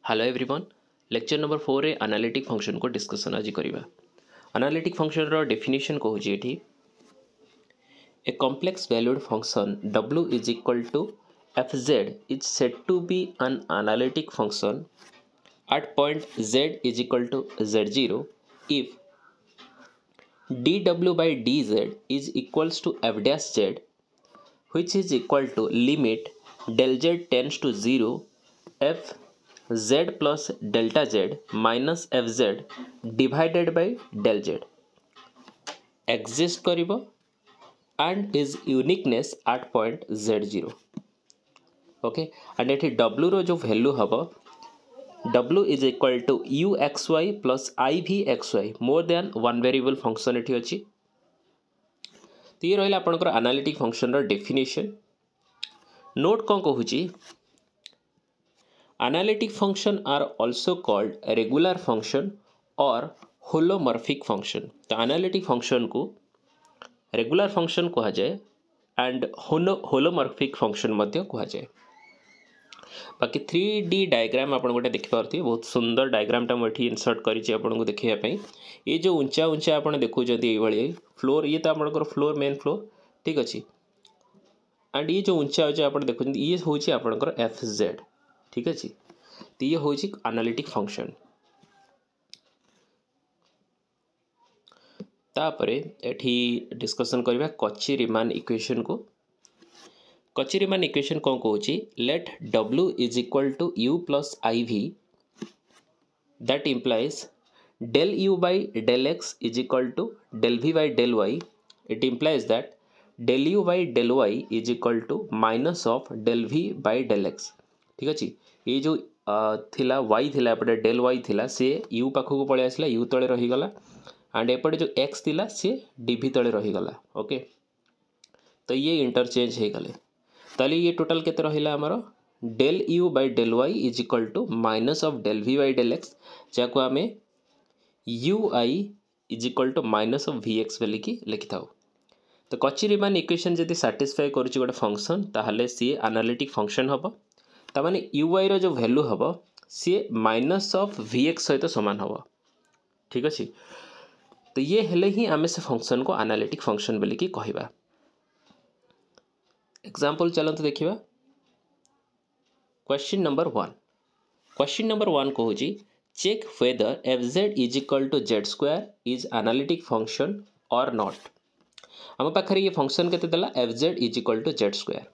Hello everyone lecture number 4 रे analytic function को discussion आज करिबा। एनालिटिक फंक्शन रो डेफिनेशन को होजी एठी a complex valued function w is equal to fz is said to be an analytic function at point z is equal to z0 if dw by dz is equals to f dash z which is equal to limit del z tends to 0 f z plus delta z minus fz divided by del z exist करिबो and is uniqueness at point z0 okay and एठी w रो जो value हबो w is equal to uxy plus ivxy more than one variable function एठी अछि। तो ये रहला आपनकर एनालिटिक फंक्शन रो डेफिनेशन। नोट कोन कहूची Analytic function are also called regular function or holomorphic function। तो analytic function को regular function कहा जाए and holomorphic function मध्य कहा जाए। बाकी 3D डायग्राम आपण गोटे देखि पारथि बहुत सुंदर डायग्राम टा मठी इंसर्ट करिछि आपण को देखिया पई। ये जो ऊंचा ऊंचा आपण देखु जदी ए भली फ्लोर ये तो आपनकर फ्लोर मेन फ्लोर ठीक अछि एंड ये जो ऊंचा ऊंचा आपण देखु ये होछि आपनकर fz ठीक अछि। तो ये होछि एनालिटिक फंक्शन। तापरे एठी डिस्कशन करबा कॉची-रीमान इक्वेशन को। कॉची-रीमान इक्वेशन कोन कहूछि let w is equal to u plus iv that implies del u by del x is equal to del v by del y। it implies that del u by del y is equal to minus of del v by del x ठीक अछि। ये जो थिला y थिला एपटे del y थिला से u पाखो को पळे आसला u तळे रही गला एंड एपटे जो x थिला से dv तळे रही गला ओके। तो ये इंटरचेंज हे गले ताली ये टोटल केते रहिला हमरो del u by del y is equal to minus of del v by del x जाको आमे ui is equal to minus of vx बोली की लिखि थाउ। तो कॉची-रीमान इक्वेशन जदी सैटिस्फाई करूची गोटे फंक्शन ताहले सी एनालिटिक फंक्शन हबो तामाने ui रो जो वैल्यू हबो सी माइनस ऑफ vx सहित समान हबो ठीक अछि। तो ये हेले ही आमे से फंक्शन को एनालिटिक फंक्शन बोली की कहिबा। एग्जांपल चलंत देखिबा। क्वेश्चन नंबर 1 क्वेश्चन नंबर 1 कहूची check whether fz is equal to z square is analytic function or not। हम पाखरे ये फंक्शन केते देला fz is equal to z square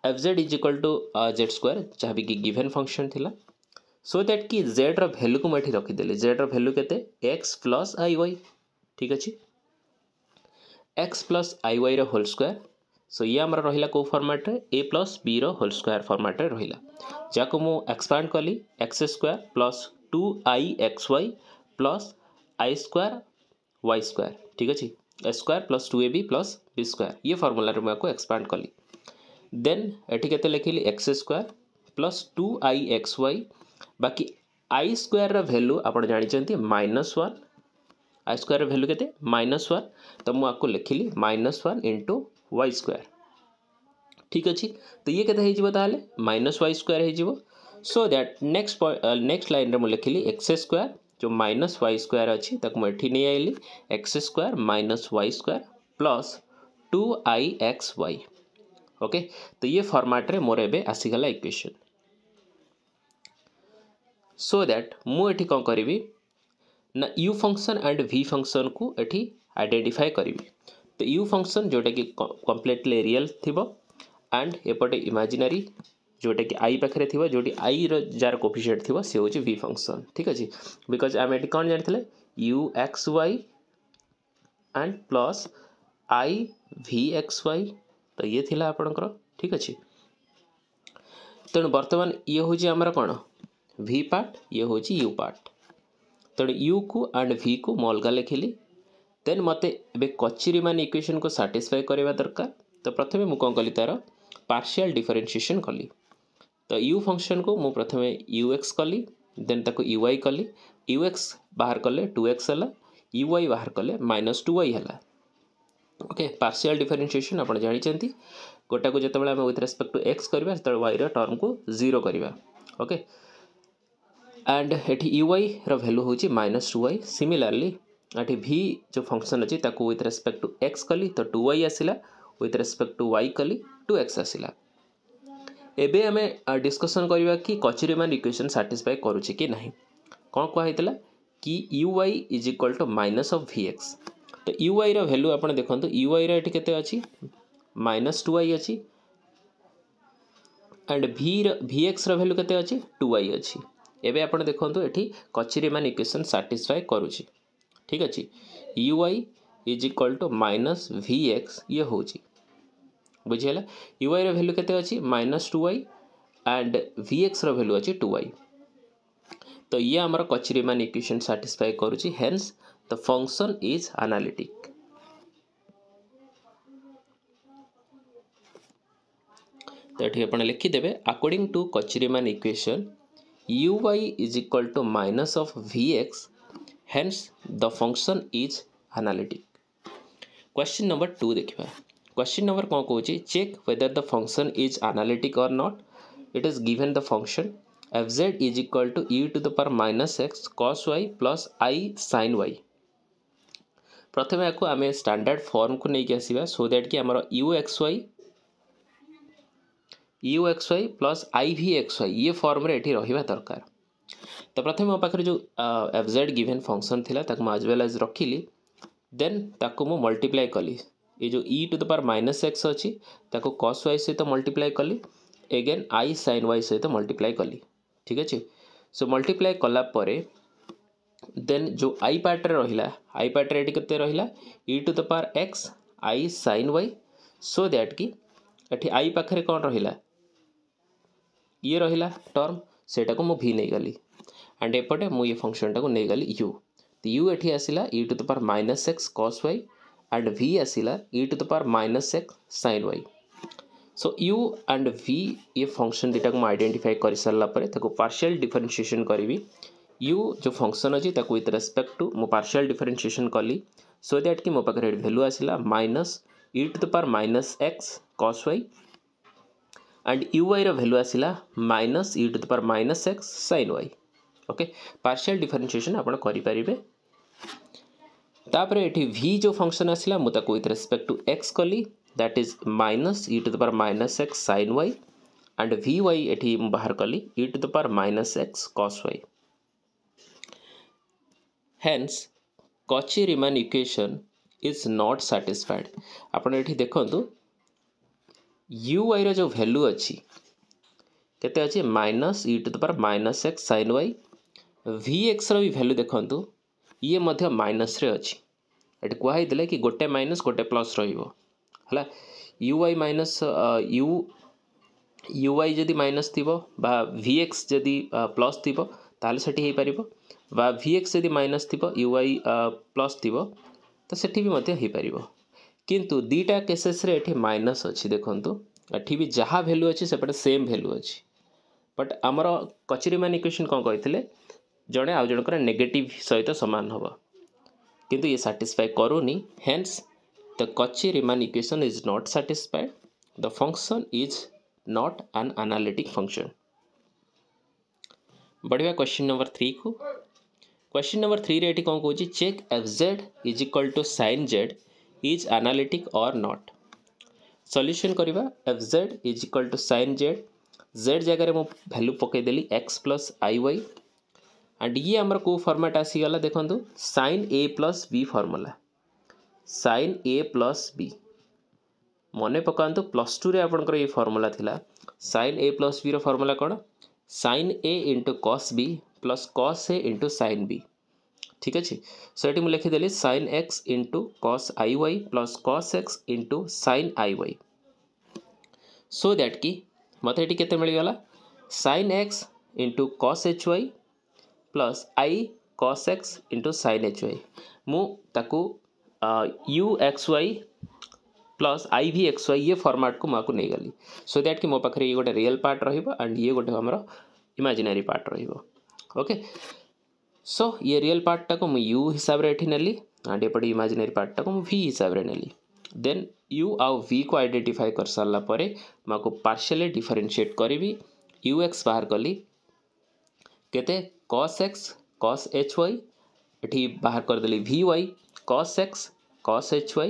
fz is equal to z square जहाँ भी गिवन फंक्शन थिला so that कि z रो वैल्यू को मठी रखि देले z रो वैल्यू केते x plus iy ठीक अछि x plus iy रो होल स्क्वायर। सो ये हमरा रहिला को फॉर्मेट रे a plus b रो होल स्क्वायर फॉर्मेट रे रहिला जाको मु एक्सपांड करली x square plus 2ixy plus i square y square ठीक अछि a square plus 2ab plus b square ये फार्मूला रे मैं को एक्सपांड करली देन एठी केते लिखिली x स्क्वायर प्लस 2ixy बाकी i स्क्वायर रा वैल्यू आपण जानि चंती -1 i स्क्वायर रा वैल्यू केते -1 तो मु आको लिखिली -1 into y स्क्वायर ठीक अछि। तो ये केते हे जिवो ताले -y स्क्वायर हे जिवो सो दैट नेक्स्ट लाइन रे मु लिखिली x स्क्वायर जो -y स्क्वायर अछि तक मु एठी नै आइली x square -y square plus 2ixy okay. तो ये फॉर्मेट रे मोर एबे आसीगला इक्वेशन सो दैट मु एठी कोन करिवि ना u function and v function को एठी आइडेंटिफाई करिवि। तो u फंक्शन जोटा कि कंप्लीटली रियल थिबो एंड एपटे इमेजिनरी जोटा कि i पाखरे थिबो जोटी i रो जार कोफिशिएंट थिबो से होची v फंक्शन ठीक अछि बिकॉज़ हम एठी कोन जानथिले uxy and plus i vxy तो ये थिला आपनकर ठीक अछि। तेणु वर्तमान ये होची हमर कोन v पार्ट ये होची u पार्ट तेणु u को एंड v को म अलगा लिखिली देन मते एबे कॉची-रीमान इक्वेशन को सैटिस्फाई करबा दरकार। तो प्रथमे मु कोन कली तार पार्शियल डिफरेंशिएशन कली तो u फंक्शन को मु प्रथमे ux कली देन ताको uy कली ux बाहर कले 2x हला uy बाहर कले -2y हला ओके। पार्शियल डिफरेंशिएशन आपण जानि चंती गोटा को जतबेला हम विथ रेस्पेक्ट टू x करबा तब y रो टर्म को 0 करबा okay. And at u y value हूँ -2y। सिमिलारली एटी v जो फंक्शन अच्छी ताको विथ रेस्पेक्ट टू x कली तो 2y आसला, विथ रेस्पेक्ट टू y कली 2x आसला। एबे आमे डिस्कशन करवा कि कचुरीमान इक्वेशन सैटिस्फाई करुचे कि नहीं। कौन कहला कि uy is equal to minus of vx। तो uy रो वैल्यू आप देखो, uy रो केते अच्छी -2y अच्छी एंड vx रो वैल्यू केते अच्छी 2y अच्छी। एबे आप देखो ये कचुरीमान इक्वेशन सैटिस्फाई करुचे। ठीक अच्छे, uy is equal to minus vx ये हूँ बुझीगला। uy रो वैल्यू केते अच्छी -2y and vx row value अच्छी 2y। तो ये आमर कचुरीमान इक्वेशन सैटिस्फाई करुची, hence the function is analytic. तो ये आप लिखिदेवे according to Cauchy Riemann equation uy is equal to minus of vx, hence the function is analytic. Question number 2 देखिबा। क्वेश्चन नंबर कौन कहूँ, check whether the function is analytic और not. It is given the function fz is equal to e to the power minus x cos y plus i sine Y. प्रथम या आम standard form को लेकिन आसवा सो that कि आमर u x y plus i भी x Y ये form रे रहा दरकार। तो प्रथम मो पाखे जो fz गिवन फंक्शन थिला ताको एज वेल एज रखिली, देन ताको मु मल्टीप्लाई कली ये जो e to the power minus x अच्छी ताको कॉस वाई सहित मल्टीप्लाई कली, एगेन आई साइन वाई सहित मल्टीप्लाई कली। ठीक अच्छे, सो मल्टीप्लाई कला परे देन जो आई पार्ट रे रहिला, आई पार्ट रे केते रहिला e to the power x i sine y, so that कि एठी आई पाखरे कौन रहिला ये रहिला टर्म सेटा को मु v नहीं गली एंड एपटे मु ये फंक्शन टाको नहीं गली u। तो u एठी आसिला e to the power minus x cos y and v आसिला e to the power minus x sine y. So u and v ये फंक्शन दुटा को आइडेंटिफाई कर सारा पर पार्शियल डिफरेंशिएशन करी। u जो फंक्शन अच्छी विथ रेस्पेक्ट टू मो पार्शियल डिफरेंशिएशन कली, सो दैट कि मो पाखे वैल्यू आसिला minus e to the power minus x cos y and uy रो वैल्यू आसिला minus e to the power minus x sine y. Okay, partial differentiation आपण करि परिबे। तापर एठी v जो फंक्शन आसिला मु ताको विथ रेस्पेक्ट टू x कली, that is minus e to the power minus x sine y and vy एठी बाहर कली e to the power minus x cos y. Hence Cauchy Riemann equation is not satisfied. आपण एठी देखंतु uy रो जो value अच्छी केते अच्छी minus e to the power minus x sine y, vx रो भी वैल्यू देखंतु ये मध्य माइनस रे अच्छी। एटी कहई देले कि गोटे माइनस गोटे प्लस रहिबो हला, uy माइनस uy जदि माइनस थिबो बा vx जदि प्लस थिबो ताले सेठी हे परिबो, बा vx जदि माइनस थिबो uy प्लस थिबो तो सेठी भी मध्य हे परिबो। किंतु दीटा केसेस रे एठी माइनस अच्छी देखंतु, एठी भी जहा वैल्यू अच्छी सेपटे सेम वैल्यू अच्छी। बट आमर कचुरीमान इक्वेशन कौन कहते जड़े आउ जनकर नेगेटिव सहित सामान हम, किंतु ये सैटिस्फाई करूनी, hence the Cauchy Riemann equation is not satisfied, the function is not an analytic function. बढ़िया क्वेश्चन नंबर 3 को। क्वेश्चन नंबर 3 रे एटी कौन कहूँ, check fz is equal to sine z is analytic और नॉट। सॉल्यूशन करवा fz is equal to sine z जगह मु वैल्यू पकईदेली x plus i y and ये आमर को फॉर्मेट आसीगला देखंतु sine a plus B formula, sine a plus B मने पकांतु प्लस 2 रे आपनकर ये फॉर्मूला थिला साइन a प्लस बी रो फॉर्मूला कोन sine a into cos b plus cos a into sine b। ठीक अच्छे, सो ये मुझे लिखिदेली sine x into cos i y plus cos x into sine i y, so that कि मत ये केते मिलगला sine x into cos h y plus i cos x into sine h y. मु ताकू u x y plus i भी x Y ये format को मुझे नहीं गली, सो दैट कि मो पाखे ये गोटे रियल पार्ट रहिबो एंड ये गोटे हमर इमेजिनरी पार्ट रहिबो। ओके, सो ये रियल पार्टा को मुझे u हिसाब रे एठी नेली एंड एपटे इमेजिनरी पार्टा को मुझे v हिसाब रे नेली, देन u आउ v को आइडेंटिफाई कर सारा परे माको पार्शियली डिफरेंशिएट करी ux बाहर कली केते cos x cos hy एठी बाहर कर देली vy cos x cos hy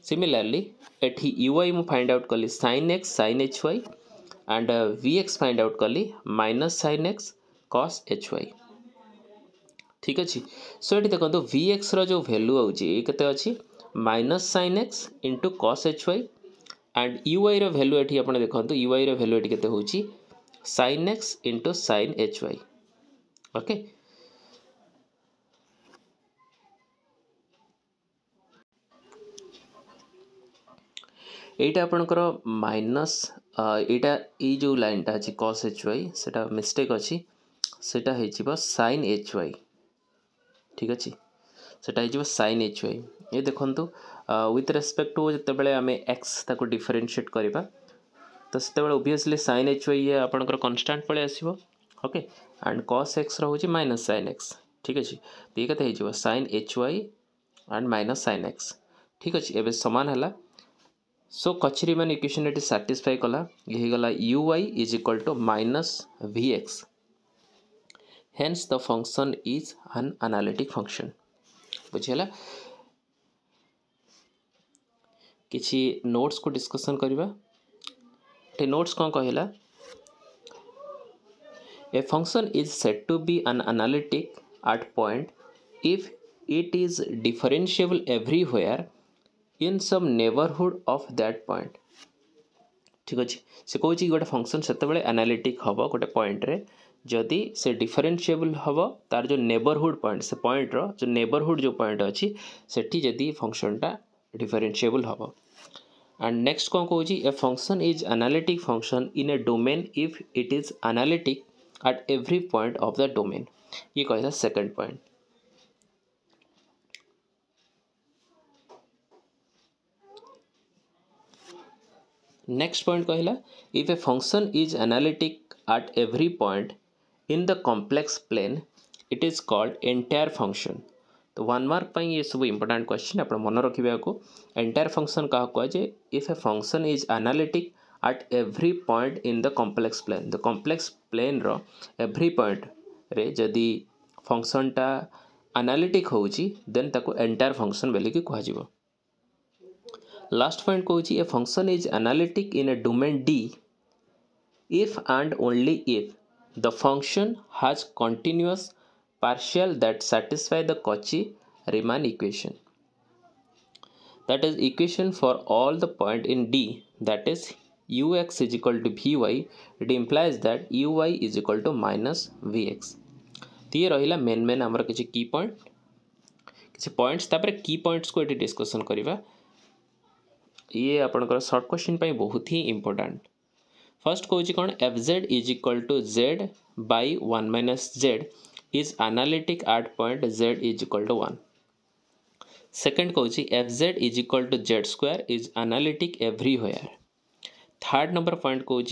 similarly एठी uy मु फाइंड आउट कली sin x sin hy and vx find out कली minus sin x cos hy ठीक अच्छे। सो ये देखो vx रो जो वैल्यू आते अच्छी minus sin x into cos hy and uy रो वैल्यू ये आप देखो uy रो वैल्यू ये हूँ sin x into sin hy okay. एटा आपनकर माइनस एटा ये जो लाइन टा अच्छी cos hy सेटा मिस्टेक अच्छी सेटा हो sin hy ठीक अच्छे सेटा हो sin hy ये देखो विथ रेस्पेक्ट टू जिते आम एक्स ताको डिफरेंशिएट करवा तो से ओबियसली sin hy ये आपनकर कांस्टेंट पळे आसीबो ओके एंड cos x रोचे माइनस sin x ठीक अच्छे तो ये कते हो sin hy and minus sin x ठीक अच्छे एबे समान है। सो कचरीमान इक्वेशन ये सैटिस्फाई कला ये गला uy is equal to minus vx hence the function is an analytic function बुझेला। किछि नोट्स को डिस्कशन करिबा ते नोट्स कौन कहला a function is said to be an analytic at point if it is differentiable everywhere in some neighborhood of that point ठीक अच्छे से कौन गोटे फंक्शन से एनालिटिक हम गोटे पॉइंट रे जदि से डिफरेंशिएबल हम तार जो नेबरहुड पॉइंट से पॉइंट रो जो नेबरहुड जो पॉइंट अच्छी सेठी जदि फंक्शनटा डिफरेंशिएबल हम एंड नेक्स्ट कौन कौन a function is analytic function in a domain if it is analytic at every point of the domain ये कहला सेकंड पॉइंट। नेक्स्ट पॉइंट कहला if a function is analytic at every point in the complex plane it is called entire function. तो 1 mark ये सब important question आप मन रखिए को एंटायर फंक्शन क्या कहुए if a function is analytic at every point in the complex plane the complex plane रो एवरी पॉइंट रे जदि फंक्शनटा एनालिटिक होउची देन ताको एंटायर फंक्शन बोलिकी कहजिवो। लास्ट पॉइंट कहूँ a function is analytic in a domain D if and only if the function has continuous partial that satisfy the Cauchy-Riemann equation. That is equation for all the point in D, that is ux is equal to vy. It implies that uy is equal to minus vx. तो ये रहिला main आमर किसी की point किसी points तापर की points को ये डिस्कशन करिवा ये आपनकर शॉर्ट क्वेश्चन पाई बहुत ही इंपोर्टेंट। फर्स्ट कौन कौन F Z is equal to Z by 1 minus Z is analytic at point Z is equal to 1। Second कौन F Z is equal to Z square is analytic everywhere. Third number point कौन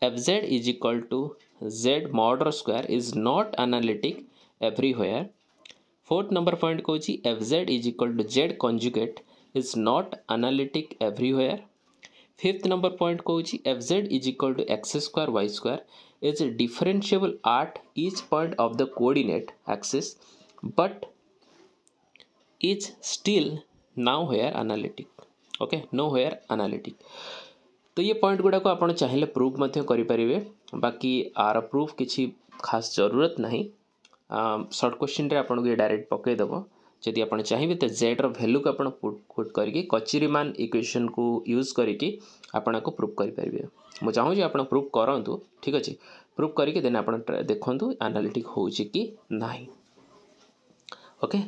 F Z is equal to Z mod square is not analytic everywhere. Fourth number point कौन F Z is equal to Z conjugate is not analytic everywhere. Fifth number point कौन F Z is equal to x square y square is differentiable at each point of the coordinate axis but is still nowhere analytic okay nowhere analytic. तो ये point गुड़ा को आप चाहिए proof करें बाकी are proof किसी खास जरूरत नहीं शॉर्ट क्वेश्चन रे आपन को डायरेक्ट पकईदेव जदि आप चाहिए तो जेड वैल्यू को आप पुट करके कॉची-रीमान इक्वेशन को यूज करके आपन को प्रूफ करेंगे। मुझे चाहूँगी आप प्रूफ करूँ ठीक अच्छे प्रूफ करके देन आप देखूँ एनालिटिक हो कि नहीं ओके।